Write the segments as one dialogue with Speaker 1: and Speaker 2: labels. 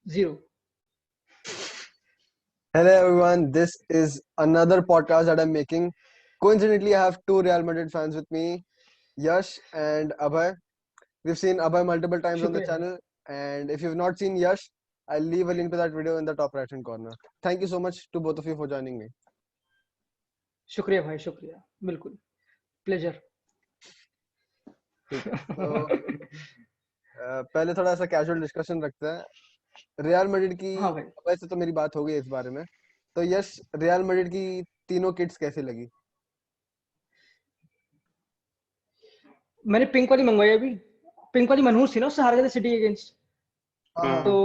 Speaker 1: Zero.
Speaker 2: Hello everyone, this is another podcast that I'm making. Coincidentally, I have two Real Madrid fans with me, Yash and Abhay. We've seen Abhay multiple times on the
Speaker 1: शुक्रिया भाई.
Speaker 2: channel, and if you've not seen Yash, I'll leave a link to that video in the top right hand corner. Thank you so much to both of you for joining me.
Speaker 1: शुक्रिया भाई, शुक्रिया. बिल्कुल. Pleasure.
Speaker 2: ठीक है, तो पहले थोड़ा सा कैजुअल डिस्कशन रखते हैं. रियल मैड्रिड की
Speaker 1: हाँ भाई.
Speaker 2: वैसे तो मेरी बात हो गई इस बारे में. तो यश, रियल मैड्रिड की तीनों किट्स कैसी लगी?
Speaker 1: मैंने पिंक वाली मंगवाई अभी. पिंक वाली मनहूस थी ना, उससे हार गए थे सिटी अगेंस्ट. तो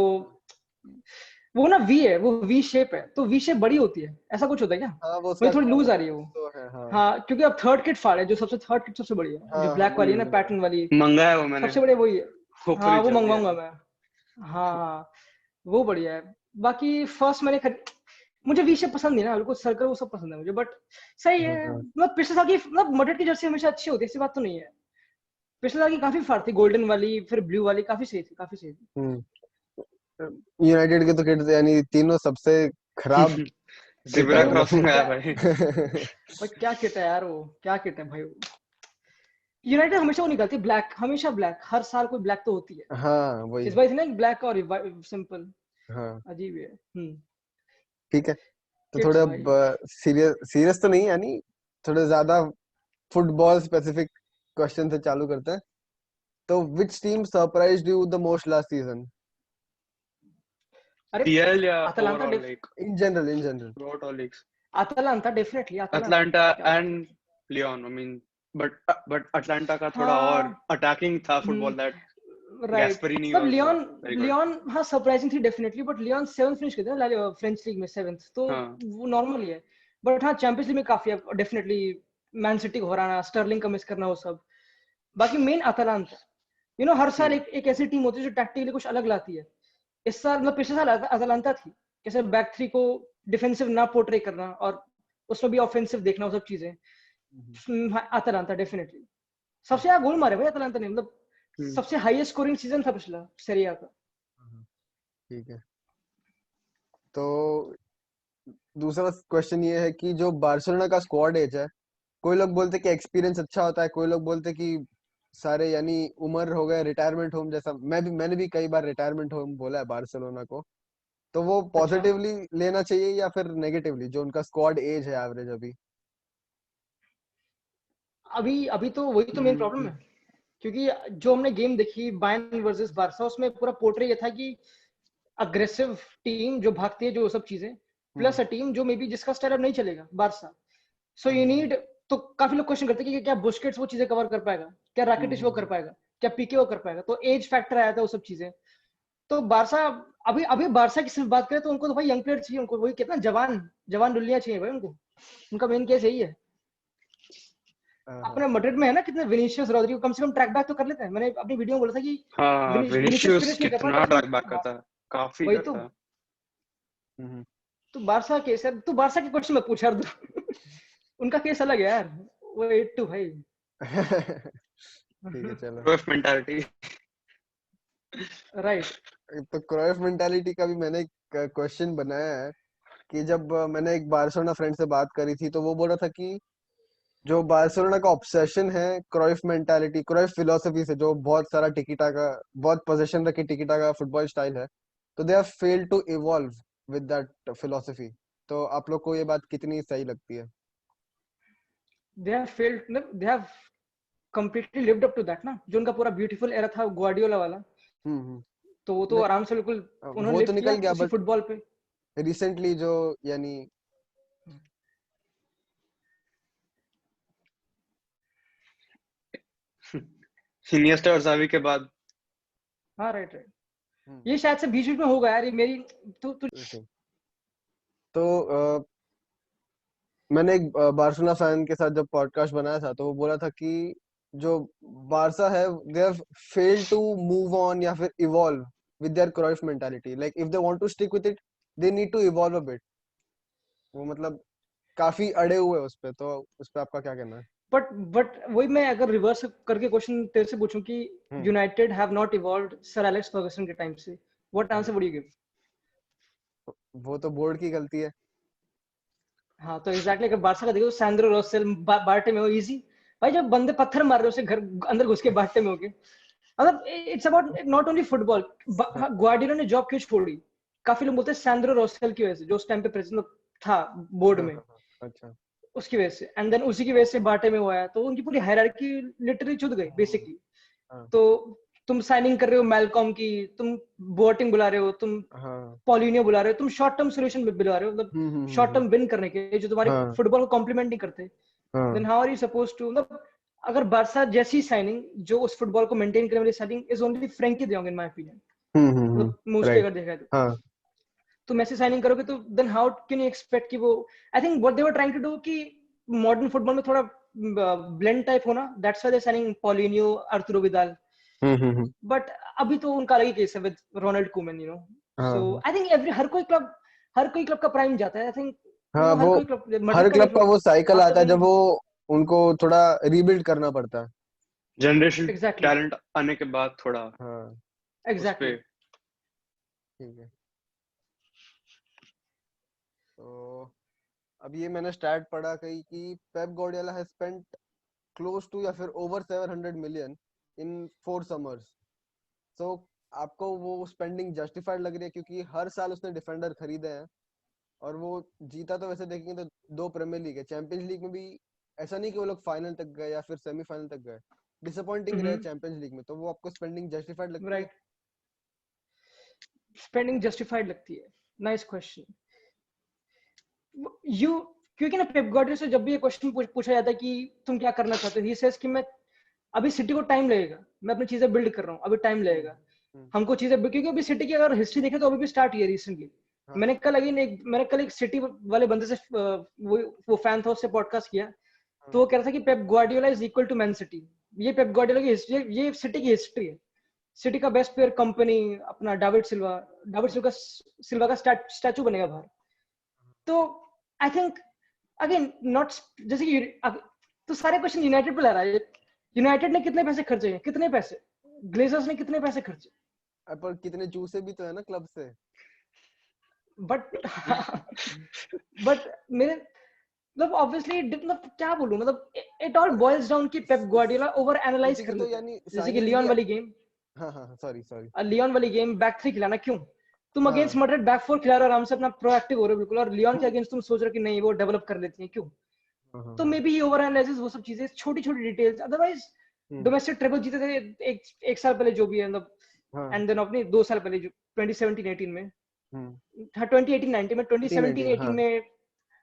Speaker 1: वो ना वी है, वो वी शेप है, तो वी शेप बड़ी होती है. ऐसा कुछ होता है क्या?
Speaker 2: वो
Speaker 1: मुझे थोड़ी लूज आ रही है वो.
Speaker 2: तो है, हाँ.
Speaker 1: हाँ, क्योंकि अब थर्ड किट फाड़ है, जो सबसे थर्ड किट सबसे बड़ी है, जो ब्लैक वाली है ना, पैटर्न वाली
Speaker 3: मंगाया वो मैंने.
Speaker 1: सबसे बढ़िया वही है. हाँ, वो
Speaker 3: Hopefully चल
Speaker 1: मंगवाऊंगा
Speaker 3: गया.
Speaker 1: मैं. हाँ, वो बढ़िया है. बाकी फर्स्ट मैंने मुझे वी शेप पसंद नहीं ना, बिल्कुल सर्कल वो सब पसंद है मुझे, बट सही है. मतलब पिछले साल की, मतलब मैड्रिड की जर्सी हमेशा अच्छी होती है, ऐसी बात तो नहीं है. पिछले साल की काफी फाड़ थी, गोल्डन वाली फिर ब्लू वाली, काफी सही थी, काफी सही थी.
Speaker 2: यूनाइटेड के तो किट्स यानी तीनों सबसे खराब.
Speaker 3: ज़ेब्रा क्रॉसिंग आया भाई.
Speaker 1: भाई क्या किट है यार, वो क्या किट है भाई. यूनाइटेड हमेशा वो निकलती है ब्लैक, हमेशा ब्लैक, हर साल कोई ब्लैक तो होती है.
Speaker 2: हाँ, वही.
Speaker 1: इस बार थी ना ब्लैक और सिंपल.
Speaker 2: हाँ,
Speaker 1: अजीब है.
Speaker 2: ठीक है. तो
Speaker 1: किट्स
Speaker 2: थोड़े
Speaker 1: भाई.
Speaker 2: अब सीरियस तो नहीं, यानी थोड़े ज्यादा फुटबॉल स्पेसिफिक क्वेश्चन से चालू करते हैं. तो which team surprised you the most last season?
Speaker 1: अरे
Speaker 3: PL या
Speaker 1: Atlanta
Speaker 3: overall like
Speaker 2: in general.
Speaker 3: throughout all leagues.
Speaker 1: Atlanta definitely
Speaker 3: Atlanta and Leon. I mean, but Atlanta का थोड़ा और attacking था football that Gasperini
Speaker 1: तब
Speaker 3: was
Speaker 1: Lyon
Speaker 3: very good.
Speaker 1: Lyon हाँ surprising थी definitely, but Lyon 7th finish करते हैं ना फ्रेंच लीग में 7th, तो वो नॉर्मल ही है. बट हाँ चैंपियंस लीग में काफी है डेफिनेटली. मैन सिटी को हराना, स्टर्लिंग का मिस करना, वो सब. बाकी मेन अटलांटा. हर साल एक ऐसी टीम होती है जो टैक्टिकली कुछ अलग लाती है. इस साल मतलब पिछले साल अटलांटा थी, कैसे बैक थ्री को डिफेंसिव ना पोर्ट्रे करना और उसमें भी ऑफेंसिव देखना, वो सब चीजें. अटलांटा डेफिनेटली सबसे ज्यादा गोल मारे भाई अटलांटा ने, मतलब सबसे हाईएस्ट स्कोरिंग सीजन था पिछला सीरी आ का.
Speaker 2: ठीक है. तो दूसरा क्वेश्चन ये है कि जो बार्सिलोना का स्क्वाड एज है, कोई लोग बोलते कि एक्सपीरियंस अच्छा होता है, कोई लोग बोलते कि सारे यानी उम्र हो गए, रिटायरमेंट होम जैसा. मैंने भी कई बार रिटायरमेंट होम बोला है बार्सिलोना को. तो वो पॉजिटिवली लेना चाहिए या फिर नेगेटिवली, जो उनका स्क्वाड एज है एवरेज अभी?
Speaker 1: अभी तो वही तो मेन प्रॉब्लम है, क्योंकि जो हमने गेम देखी बायर्न वर्सेस बार्सा, उसमें पूरा पोर्ट्रे ये था कि अग्रेसिव टीम जो भागती है, जो सब चीजें, प्लस अ टीम जो मे बी जिसका स्टाइल अब नहीं चलेगा, बार्सा. सो यू नीड, तो काफी लोग क्वेश्चन करते हैं कि क्या बुस्केट्स वो चीजें कवर कर पाएगा, क्या रैकिटिच वो कर पाएगा, क्या पीके वो कर पाएगा. तो एज फैक्टर आया था, वो सब चीजें. तो बार्सा अभी अभी बार्सा की सिर्फ बात करें तो उनको तो भाई यंग प्लेयर चाहिए, उनको वही कितना जवान जवान डुल्लियां चाहिए भाई उनको. उनका मेन केस यही है. अपने मैड्रिड में है ना कितने विनीशियस रोड्रिगो, कम से कम ट्रैक बैक तो कर लेते हैं. मैंने अपनी वीडियो में बोला था कि
Speaker 3: विनीशियस
Speaker 1: फिनिश नहीं कर
Speaker 3: कितना
Speaker 1: पाता,
Speaker 3: ट्रैक बैक करता है, काफी
Speaker 1: वही
Speaker 3: करता
Speaker 1: तो. तो बार्सा केस है, तो बार्सा के क्वेश्चन मत पूछ यार. उनका केस अलग है यार, वो 8-2 भाई.
Speaker 2: ठीक है, चलो.
Speaker 3: क्राइफ मेंटालिटी.
Speaker 1: राइट.
Speaker 2: तो क्राइफ मेंटालिटी का भी मैंने एक क्वेश्चन बनाया है कि जब मैंने एक बार्सिलोना फ्रेंड से बात करी थी, तो वो बोल रहा था कि जो बार्सिलोना का ऑब्सेशन है क्राइफ मेंटालिटी, क्राइफ फिलोसफी से, जो बहुत सारा टिकीटा का, बहुत पोजीशन रखे टिकीटा का फुटबॉल स्टाइल है, तो they have failed to evolve with that philosophy. तो आप लोग को ये बात कितनी सही लगती है?
Speaker 1: They have failed, they have completely lived up to that ना, जो उनका पूरा ब्यूटीफुल एरा था ग्वार्डियोला वाला. तो वो तो आराम से बिल्कुल उन्होंने
Speaker 2: वो
Speaker 1: लिव
Speaker 2: तो
Speaker 1: किया
Speaker 2: निकल गया,
Speaker 1: उसी
Speaker 2: बट
Speaker 1: फुटबॉल पे.
Speaker 2: रिसेंटली जो यानी
Speaker 3: इनिएस्टा और ज़ावी के बाद.
Speaker 1: हाँ राइट. ये शायद से बीच में होगा यार, ये मेरी
Speaker 2: तो मैंने एक बार्सिलोना फैन के साथ जब पॉडकास्ट बनाया था, तो वो बोला था कि जो बारसा है, they have failed to move on या फिर evolve with their Cruyff mentality. Like if they want to stick with it, they need to evolve a bit. वो मतलब काफी अड़े हुए उस पे. तो उस पे आपका क्या कहना है?
Speaker 1: बट वही मैं अगर रिवर्स करके क्वेश्चन तेरे से पूछूं कि United have not evolved sir Alex Ferguson के टाइम से, what answer would you give?
Speaker 2: वो तो बोर्ड की गलती है।
Speaker 1: हाँ तो एग्जैक्टली अगर बारसा का देखो, सैंड्रो रोसेल, बार्टे में हो, इजी भाई, जब बंदे पत्थर मार रहे हो उसे घर अंदर घुस के बार्टे में हो गए। मतलब it's about not only football.
Speaker 2: हाँ,
Speaker 1: ग्वार्डियोला ने जॉब क्यों छोड़ी? काफी लोग बोलते हैं सैंड्रो रोसेल की वजह से, जो उस टाइम पे प्रेसिडेंट था बोर्ड
Speaker 2: हाँ,
Speaker 1: में,
Speaker 2: हाँ, हाँ, अच्छा।
Speaker 1: उसकी वजह से। एंड देन उसी की वजह से बाटे में वो आया, तो उनकी पूरी हायरार्की लिटरली चुद गई
Speaker 2: हाँ,
Speaker 1: बेसिकली।
Speaker 2: हाँ,
Speaker 1: तो तुम साइनिंग कर रहे हो मैलकॉम की, तुम बोटिंग बुला रहे हो, तुम
Speaker 2: हाँ,
Speaker 1: पॉलिनियो बुला रहे हो, तुम शॉर्ट टर्म सोल्यूशन बुला रहे हो, मतलब शॉर्ट
Speaker 2: हम्म,
Speaker 1: टर्म विन करने के लिए, जो तुम्हारे
Speaker 2: हाँ,
Speaker 1: फुटबॉल को कॉम्प्लीमेंट नहीं करते।
Speaker 2: हाँ,
Speaker 1: then how are you suppose to, मतलब अगर बारसा जैसी साइनिंग जो उस फुटबॉल को मेंटेन करने वाली signing is only Frankie de Jong in my opinion, मतलब मोस्टली
Speaker 2: राइट,
Speaker 1: अगर देखा जाए तो
Speaker 2: हाँ,
Speaker 1: तुम ऐसे साइनिंग करोगे तो then how can you expect कि वो, I think what they were trying to do कि मॉडर्न फुटबॉल में थोड़ा ब्लेंड टाइप होना, that's why they signing Paulinho, Arturo Vidal.
Speaker 2: Hmm,
Speaker 1: but अभी तो उनका अलग ही केस है विद रोनाल्ड कोमन, सो
Speaker 2: हाँ,
Speaker 1: आई थिंक एवरी हर कोई क्लब का प्राइम जाता है, आई थिंक।
Speaker 2: हाँ,
Speaker 1: हर
Speaker 2: वो
Speaker 1: कोई क्लब,
Speaker 2: हर
Speaker 1: मैड्रिड का
Speaker 2: क्लब
Speaker 1: देख
Speaker 2: का
Speaker 1: लो
Speaker 2: वो साइकिल
Speaker 1: आफ्टर
Speaker 2: आता है जब
Speaker 1: विनिंग।
Speaker 2: वो उनको थोड़ा रीबिल्ड करना पड़ता है।
Speaker 3: जनरेशन
Speaker 1: एग्जैक्टली,
Speaker 3: टैलेंट आने के बाद थोड़ा
Speaker 2: हाँ,
Speaker 3: उस पे।
Speaker 1: एग्जैक्टली।
Speaker 2: ठीक है। तो अब ये मैंने स्टैट पढ़ा कहीं कि Pep Guardiola has spent close to या फिर over 700 million in 4 summers. So आपको वो स्पेंडिंग जस्टिफाइड लग रही है क्योंकि हर साल उसने डिफेंडर खरीदे हैं और वो जीता तो वैसे देखेंगे तो 2 प्रीमियर लीग है, चैंपियंस लीग में भी ऐसा नहीं कि वो लोग फाइनल तक गए या फिर सेमीफाइनल तक गए, डिसअपॉइंटिंग रहे चैंपियंस लीग में, तो वो आपको स्पेंडिंग जस्टिफाइड लगती है?
Speaker 1: राइट, स्पेंडिंग जस्टिफाइड लगती है। Nice question. यू, क्योंकि ना पेप गार्डियोला से जब भी ये क्वेश्चन पूछा जाता है कि तुम क्या करना चाहते हो, ही सेज कि मैं, अभी सिटी को टाइम लगेगा, मैं अपनी चीजें बिल्ड कर रहा हूँ, अभी टाइम
Speaker 2: हम्म,
Speaker 1: लगेगा
Speaker 2: हम्म,
Speaker 1: हमको चीजें, क्योंकि अभी सिटी की अगर हिस्ट्री देखें तो अभी भी स्टार्ट हुई है रिसेंटली।
Speaker 2: हाँ,
Speaker 1: मैंने कल एक सिटी वाले बंदे से वो फैन था, उससे पॉडकास्ट किया, तो
Speaker 2: हाँ,
Speaker 1: वो कह रहा था कि Pep Guardiola is equal to Man City. ये पेप ग्वार्डियोला की हिस्ट्री, ये सिटी की हिस्ट्री है। सिटी का बेस्ट प्लेयर कंपनी, अपना डाविड सिल्वा का स्टैचू बनेगा बाहर। तो आई थिंक अगेन नॉट, जैसे कि तो सारे क्वेश्चन यूनाइटेड पे ला रहा है। यूनाइटेड ने कितने पैसे खर्चे हैं, कितने पैसे, ग्लेजर्स ने कितने पैसे खर्चे,
Speaker 2: पर कितने चूसे भी तो है ना क्लब से।
Speaker 1: बट बट मेरे, मतलब ऑब्वियसली, मतलब क्या बोलूं, मतलब इट ऑल बॉइल्स डाउन कि Pep Guardiola over analyse
Speaker 2: city की
Speaker 1: कर
Speaker 2: तो
Speaker 1: लेता है।
Speaker 2: यानी
Speaker 1: जैसे कि
Speaker 2: साइनिंग्स भी,
Speaker 1: लियोन वाली गेम,
Speaker 2: हाँ, हाँ, सॉरी, सॉरी,
Speaker 1: लियोन वाली गेम बैक थ्री खिलाना क्यों? तुम अगेंस्ट
Speaker 2: हाँ,
Speaker 1: मड्रिड बैक फोर खिला रहे हो, आराम से अपना प्रोएक्टिव हो रहे हो बिल्कुल, और लियोन के अगेंस्ट तुम सोच रहे हो कि नहीं वो डेवलप कर लेती है, क्यों?
Speaker 2: हाँ, हाँ,
Speaker 1: तो
Speaker 2: हाँ,
Speaker 1: मे बी ओवर एनालिसिस, वो सब चीजें, छोटी छोटी डिटेल्स, अदरवाइज
Speaker 2: हम्म,
Speaker 1: डोमेस्टिक ट्रेबल जीते थे एक साल पहले जो भी है, मतलब
Speaker 2: हाँ,
Speaker 1: एंड देन अपने 2 साल पहले जो 2017-18 में,
Speaker 2: हम्म,
Speaker 1: हाँ 2018-19 में,
Speaker 2: 19,
Speaker 1: 2017-18
Speaker 2: हाँ,
Speaker 1: में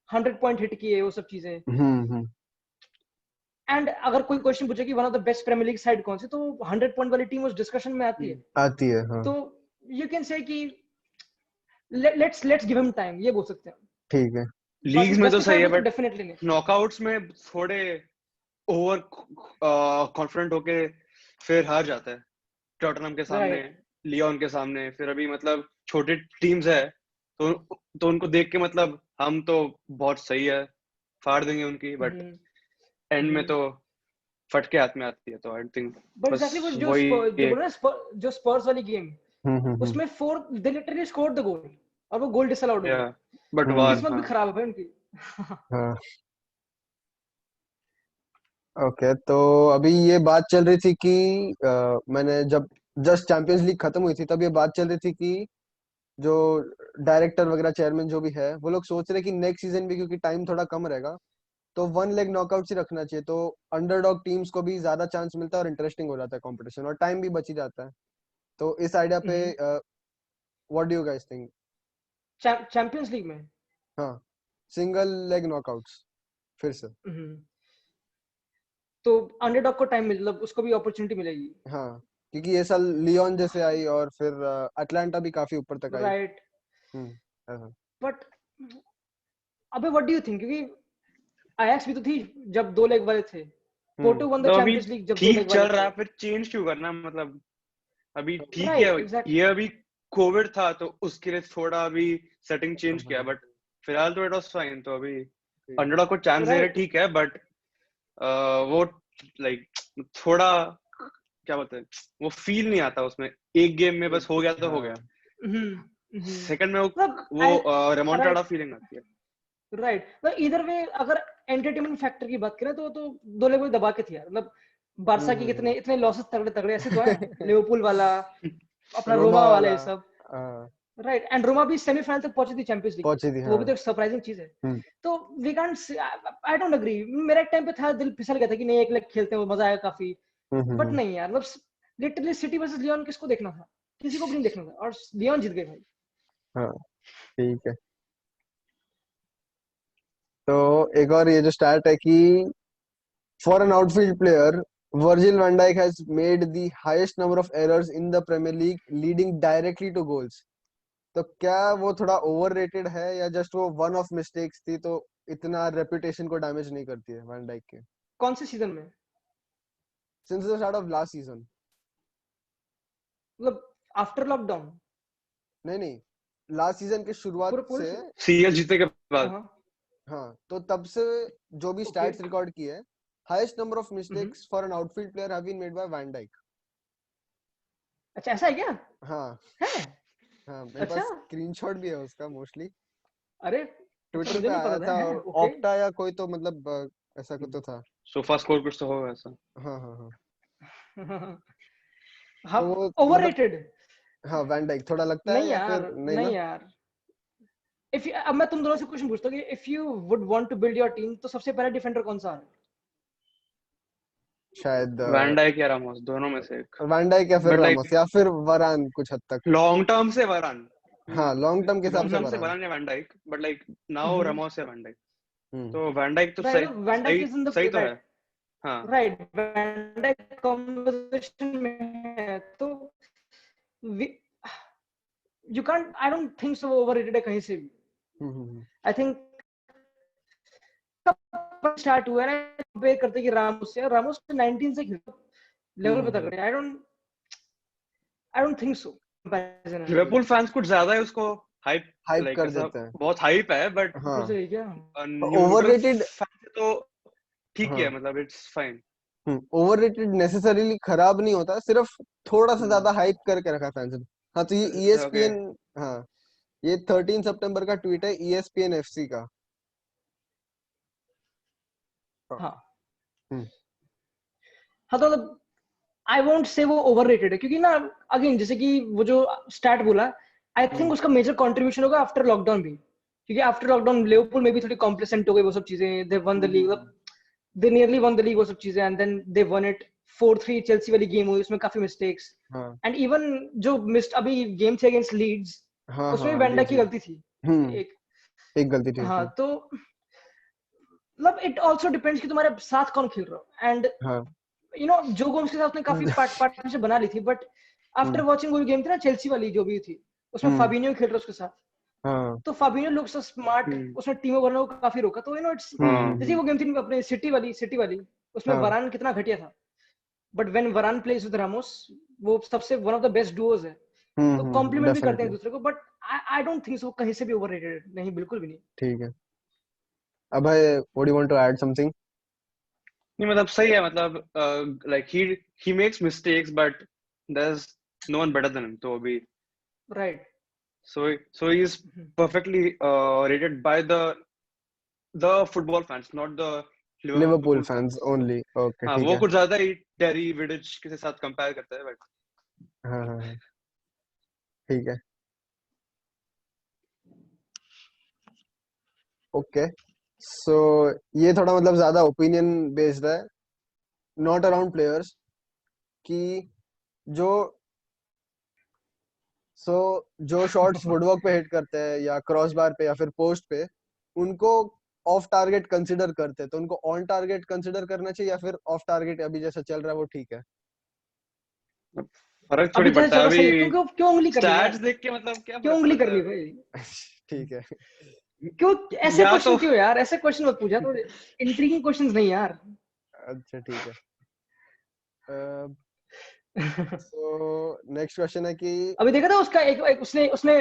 Speaker 1: 100 पॉइंट हिट किए, वो सब चीजें।
Speaker 2: हम्म,
Speaker 1: एंड अगर कोई क्वेश्चन पूछे कि one of the best Premier League side कौन सी, तो 100 पॉइंट वाली टीम उस डिस्कशन में आती है।
Speaker 2: आती है, हाँ,
Speaker 1: तो यू कैन से कि लेट्स गिव हिम टाइम, ये बोल सकते हैं।
Speaker 2: ठीक है,
Speaker 1: बाकी
Speaker 3: लीग्स में तो सही है,
Speaker 1: जस्टिफाइबल तो
Speaker 3: बट
Speaker 1: डेफिनेटली नहीं।
Speaker 3: नॉकआउट्स में थोड़े ओवर कॉन्फिडेंट होके फिर हार जाता है, टॉटनहम के सामने,
Speaker 1: राइट,
Speaker 3: लियोन के सामने, फिर अभी मतलब छोटे टीम्स है तो उनको देख के मतलब हम तो बहुत सही है, फाड़ देंगे उनकी, बट एंड में तो फट के हाथ में आती है, तो आई थिंक
Speaker 1: बट
Speaker 3: बस
Speaker 1: एग्जैक्टली वो
Speaker 3: वही
Speaker 1: जो
Speaker 3: एक।
Speaker 1: बोला ना, जो स्पर्स वाली गेम, उसमें four they literally scored the goal और वो गोल डिसअलाउड हो
Speaker 3: या
Speaker 1: गया।
Speaker 3: बट
Speaker 1: तो
Speaker 3: वार,
Speaker 1: किस्मत भी
Speaker 3: हाँ
Speaker 1: खराब है भाई उनकी।
Speaker 2: हाँ, ओके। तो अभी ये बात चल रही थी कि मैंने जब जस्ट चैंपियंस लीग खत्म हुई थी तब ये बात चल रही थी कि जो डायरेक्टर वगैरह चेयरमैन जो भी है वो लोग सोच रहे कि नेक्स्ट सीजन भी क्योंकि टाइम थोड़ा कम रहेगा तो 1 लेग नॉकआउट ही रखना चाहिए, तो अंडरडॉग टीम्स को भी ज्यादा चांस मिलता है और इंटरेस्टिंग हो जाता है कंपटीशन और टाइम भी बची जाता है। तो इस आइडिया पे what do you guys think?
Speaker 1: Champions league में,
Speaker 2: हाँ, सिंगल लेग नॉकआउट्स फिर से।
Speaker 1: तो अंडरडॉग को टाइम मिल, मतलब उसको भी अपॉर्चुनिटी मिलेगी।
Speaker 2: हाँ, क्योंकि ये साल लियोन जैसे आई और फिर अटलांटा भी काफी ऊपर तक आई।
Speaker 1: राइट,
Speaker 2: हाँ,
Speaker 1: बट अबे व्हाट डू यू थिंक, क्योंकि आयाक्स भी तो थी जब 2 लेग वाले थे,
Speaker 2: हम्म,
Speaker 1: पोर्टो वन द
Speaker 3: तो अभी
Speaker 1: चैंपियंस लीग जब दो
Speaker 3: ठीक
Speaker 1: लेग
Speaker 3: चल
Speaker 1: वाले
Speaker 3: रहा
Speaker 1: थे।
Speaker 3: है, फिर चेंज क्यों करना, मतलब अभी ठीक है।
Speaker 1: Right, exactly.
Speaker 3: ये अभी कोविड था तो उसके लिए थोड़ा अभी सेटिंग चेंज किया, बट फिलहाल तो इट वाज फाइन, तो अभी अंडरडॉग को चांस दे रहे
Speaker 1: राइट,
Speaker 3: ठीक है, बट वो लाइक थोड़ा क्या बोलते हैं, वो फील नहीं आता उसमें, एक गेम में बस हो गया तो हो गया।
Speaker 2: हाँ,
Speaker 3: सेकंड में
Speaker 1: मतलब
Speaker 3: वो रेमोंटाडा फीलिंग आती है।
Speaker 1: राइट, मतलब इधर वे अगर एंटरटेनमेंट फैक्टर की बात करें तो दो लेवल दबा के थी यार। मतलब बारसा की कितने इतने लॉसेस तगड़े तगड़े ऐसे तो है, लिवरपूल वाला, अपना रोमा वाला, ये सब। राइट, एंड रोमा भी सेमीफाइनल तक पहुंची थी चैंपियंस लीग,
Speaker 2: पहुंची थी,
Speaker 1: तो वो भी
Speaker 2: हाँ।
Speaker 1: तो एक सरप्राइजिंग चीज है। तो we can't, I don't agree. मेरा एक टाइम पे था, दिल फिसल गया था कि नहीं एक लाख खेलते हैं, मजा आएगा काफी, बट नहीं यार, मतलब लिटरली सिटी वर्सेस लियोन किसको देखना था? किसी को भी नहीं देखना था, और लियोन जीत गए भाई।
Speaker 2: हाँ, ठीक है। तो एक और ये जो स्टैट है कि for an outfield player Virgil van Dijk has made the highest number of errors in the Premier League, leading directly to goals. तो क्या वो थोड़ा ओवररेटेड है या जस्ट वो वन ऑफ मिस्टेक्स थी तो इतना रेपुटेशन को डैमेज नहीं करती है वैन डाइक के?
Speaker 1: कौन से सीजन में?
Speaker 2: Since the start of last season.
Speaker 1: मतलब आफ्टर लॉकडाउन?
Speaker 2: नहीं, लास्ट सीजन के शुरुआत से
Speaker 3: सीएस जीते के बाद।
Speaker 2: हाँ, तो तब से जो भी स्टैट्स रिकॉर्ड किए हैं, highest number of mistakes for an outfield player have been made by Van Dijk.
Speaker 1: अच्छा, ऐसा है क्या?
Speaker 2: हाँ
Speaker 1: है?
Speaker 2: हाँ, मेरे पास स्क्रीनशॉट भी है उसका मोस्टली।
Speaker 1: अरे
Speaker 2: ट्विटर पे आया था, ऑप्टा या कोई तो मतलब ऐसा कुछ तो था।
Speaker 3: सोफा स्कोर कुछ तो होगा ऐसा।
Speaker 2: हाँ हाँ हाँ।
Speaker 1: हाँ, ओवररेटेड।
Speaker 2: हाँ, वैन डाइक थोड़ा लगता है या फिर
Speaker 1: नहीं यार। अब मैं तुम दोनों से क्वेश्चन पूछता हूँ कि if you would want to build your team, तो सबसे पहला डिफेंडर कौन सा है?
Speaker 2: शायद
Speaker 3: वैन डाइक या रामोस, दोनों में से एक।
Speaker 2: वैन डाइक या फिर रामोस या फिर वरान कुछ हद तक।
Speaker 3: लॉन्ग टर्म से वरान।
Speaker 2: हाँ, लॉन्ग टर्म के हिसाब से
Speaker 3: वरान या Van Dijk, but like now Ramos या वैन डाइक। तो वैन डाइक तो
Speaker 1: सही
Speaker 3: तो है। हाँ,
Speaker 1: राइट, वैन डाइक कॉन्वर्सेशन में है, तो you can't, I don't think so overrated है कहीं से भी। I think कब स्टार्ट हुआ है ना कंपेयर करते कि रामोस से 19 से खेलता लेवल पे तक। I don't think so।
Speaker 3: Liverpool fans कुछ ज्यादा है उसको हाइप
Speaker 2: कर देते हैं।
Speaker 3: बहुत हाइप है, बट
Speaker 2: ओवररेटेड
Speaker 3: तो ठीक है, मतलब इट्स फाइन।
Speaker 2: ओवररेटेड नेसेसरीली खराब नहीं होता, सिर्फ थोड़ा सा ज्यादा हाइप करके रखा फैंस ने। हाँ, तो ये ESPN, हाँ, ये 13 सितंबर का ट्वीट है ESPN FC का।
Speaker 1: हाँ हाँ, तो आई वोंट से वो ओवररेटेड है, क्योंकि ना अगेन जैसे कि वो जो स्टैट बोला, आई थिंक उसका मेजर कंट्रीब्यूशन होगा आफ्टर लॉकडाउन भी, क्योंकि आफ्टर लॉकडाउन लिवरपूल में भी थोड़ी कॉम्प्लेसेंट हो गई वो सब चीजें। They won the league, they nearly won the league, वो सब चीजें, and then they won it 4-3 Chelsea वाली गेम हुई, उसमें काफी मिस्टेक्स, एंड इवन जो मिस्ड अभी गेम थी अगेंस्ट लीड्स, उसमें वैन डाइक की गलती थी,
Speaker 2: एक गलती थी।
Speaker 1: हाँ, तो मतलब इट आल्सो डिपेंड्स कि तुम्हारे साथ कौन खेल रहा हो, एंड यू नो जो गोम्स के साथ उसने काफी पार्टनरशिप बना ली थी, बट आफ्टर वाचिंग वो गेम थी ना चेल्सी वाली जो भी थी, उसमें फाबिनियो खेल रहा उसके साथ, तो फाबिनियो लुक्स सो स्मार्ट, उसने टीम वर्क को काफी रोका। तो यू नो इट्स जैसे वो गेम थी अपने सिटी वाली उसमें वरान कितना घटिया था, बट व्हेन वरान प्लेज विद रामोस, वो सबसे one of the best Duos है, तो कॉम्प्लीमेंट भी करते हैं दूसरे को, but I don't think so कहीं से भी ओवररेटेड नहीं, बिल्कुल भी नहीं।
Speaker 2: ठीक है, अब what do you want to add something?
Speaker 3: नहीं, मतलब सही है, मतलब like he makes mistakes, but there's no one better than him, तो अभी
Speaker 1: right,
Speaker 3: so he is perfectly rated by the football fans, not the
Speaker 2: Liverpool fans only। okay,
Speaker 3: हाँ,
Speaker 2: ठीक
Speaker 3: वो
Speaker 2: है,
Speaker 3: कुछ ज्यादा ही टेरी विडिच के साथ कंपेयर करते हैं, बट
Speaker 2: हाँ, ठीक है, ओके। सो ये थोड़ा मतलब ज्यादा ओपिनियन बेस्ड है, नॉट अराउंड प्लेयर्स, कि जो जो शॉट्स वुडवर्क पे हिट करते हैं या क्रॉस बार पे या फिर पोस्ट पे, उनको ऑफ टारगेट कंसिडर करते हैं, तो उनको ऑन टारगेट कंसिडर करना चाहिए या फिर ऑफ टारगेट अभी जैसा चल रहा है वो ठीक है?
Speaker 3: फर्क थोड़ी पड़ता है अभी।
Speaker 1: क्यों उंगली कर ली
Speaker 3: स्टैट्स देख के मतलब क्या
Speaker 1: क्यों उंगली कर ली भाई?
Speaker 2: ठीक है,
Speaker 1: क्यों ऐसे क्वेश्चन क्यों यार, ऐसे क्वेश्चन मत पूछा, तो इंट्रिगिंग क्वेश्चंस नहीं यार।
Speaker 2: अच्छा, ठीक है। तो नेक्स्ट क्वेश्चन है कि
Speaker 1: अभी देखा था उसका एक उसने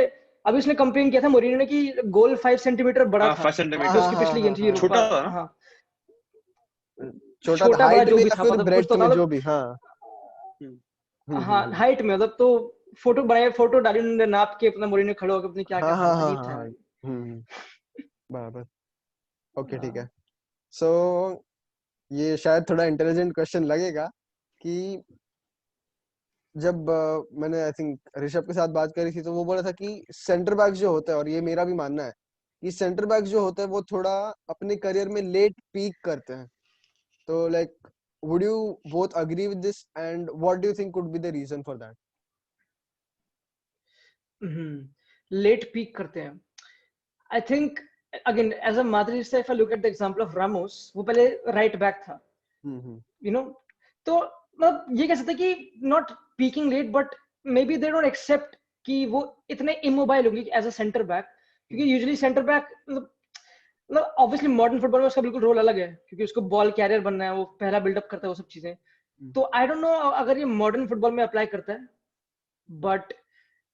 Speaker 1: अभी उसने कंप्लेन किया था मोरिनो ने कि गोल 5 सेंटीमीटर बड़ा था,
Speaker 3: 5 सेंटीमीटर
Speaker 1: उसकी पिछली गेम थी,
Speaker 3: छोटा था ना,
Speaker 1: हाँ,
Speaker 2: छोटा हाइट
Speaker 1: जो
Speaker 2: में
Speaker 1: भी
Speaker 2: या
Speaker 1: था,
Speaker 2: फिर
Speaker 1: मतलब
Speaker 2: ब्रेड्थ में, जो भी, हाँ
Speaker 1: हाँ, हाइट में, मतलब तो फोटो बनाए, फोटो डाली उन्होंने नाप के अपना मोरिन्यो खड़ा होकर अपने क्या
Speaker 2: हाँ
Speaker 1: क्या
Speaker 2: हाँ
Speaker 1: था,
Speaker 2: हाँ
Speaker 1: अजीब
Speaker 2: हाँ
Speaker 1: था
Speaker 2: हाँ
Speaker 1: यार।
Speaker 2: बराबर। ओके ठीक
Speaker 1: हाँ।
Speaker 2: है। सो ये शायद थोड़ा इंटेलिजेंट क्वेश्चन लगेगा कि जब मैंने आई थिंक ऋषभ के साथ बात करी थी तो वो बोला था कि सेंटर बैक जो होता है, और ये मेरा भी मानना है कि सेंटर बैक जो होता है वो थोड़ा अपने करियर में लेट पीक करते हैं। तो like would you both agree with this and what do you think could be the reason for that?
Speaker 1: Let peak करते हैं। I think again as a Madridista, if I look at the example of Ramos, वो पहले right back था,
Speaker 2: हम्म
Speaker 1: you know. तो मतलब ये कह सकते हैं कि not peaking late, but maybe they don't accept कि वो इतने इमोबाइल होंगे एज अ सेंटर बैक, क्योंकि यूजुअली सेंटर बैक मतलब ऑब्वियसली मॉडर्न फुटबॉल में उसका बिल्कुल रोल अलग है, क्योंकि उसको बॉल कैरियर बनना है, वो पहला बिल्डअप करता है, वो सब चीजें। तो आई डोंट नो अगर ये मॉडर्न फुटबॉल में अप्लाई करता है, बट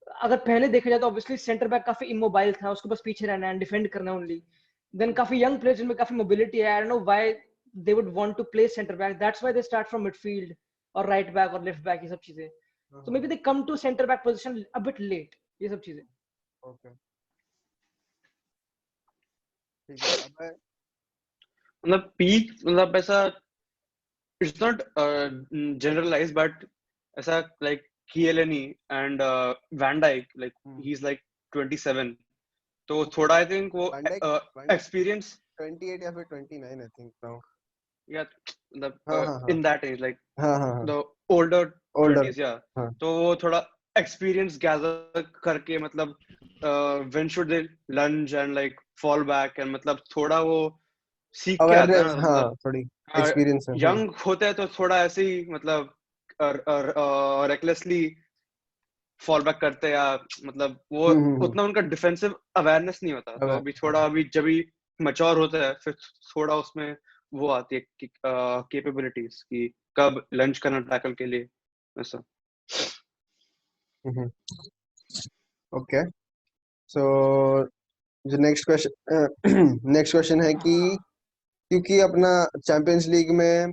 Speaker 1: अगर पहले देखा जाए तो ऑब्वियसली सेंटर बैक काफी इमोबाइल था, उसको बस पीछे रहना है, डिफेंड करना ओनली। देन काफी यंग प्लेयर्स जिनमें काफी मोबिलिटी है, I don't know why they would want to play centre back, that's why they start from midfield और राइट बैक और लेफ्ट बैक, ये सब चीजें। तो maybe they come to centre back position a bit late, ये सब चीजें।
Speaker 2: Okay ठीक है। अब
Speaker 3: मतलब पीक मतलब ऐसा it's not generalized, but ऐसा like Kielani and Van Dijk, like he's like 27, तो थोड़ा I think वो
Speaker 2: वैन डाइक
Speaker 3: experience
Speaker 2: 28 या फिर 29 आई थिंक नाउ।
Speaker 3: या मतलब
Speaker 2: हाँ हाँ हाँ
Speaker 3: in that age like
Speaker 2: हाँ हाँ हाँ
Speaker 3: the older
Speaker 2: older
Speaker 3: 20s, yeah,
Speaker 2: हाँ
Speaker 3: तो वो थोड़ा experience gather करके मतलब when should they lunge and like fall back and मतलब थोड़ा वो सीख के आता है
Speaker 2: अवेयरनेस,
Speaker 3: ना,
Speaker 2: हाँ
Speaker 3: मतलब
Speaker 2: थोड़ी एक्सपीरियंस है।
Speaker 3: यंग होते हैं तो थोड़ा ऐसे ही मतलब रेकलेसली फॉल बैक करते हैं, या मतलब वो
Speaker 2: हम्म।
Speaker 3: उतना उनका डिफेंसिव अवेयरनेस नहीं होता, तो अभी थोड़ा अभी जब भी मैच्योर होता है फिर थोड़ा उसमें वो आती है कैपेबिलिटीज कि कब लंच करना टैकल के लिए, ऐसा।
Speaker 2: ओके सो जो नेक्स्ट क्वेश्चन है कि क्योंकि अपना चैंपियंस लीग में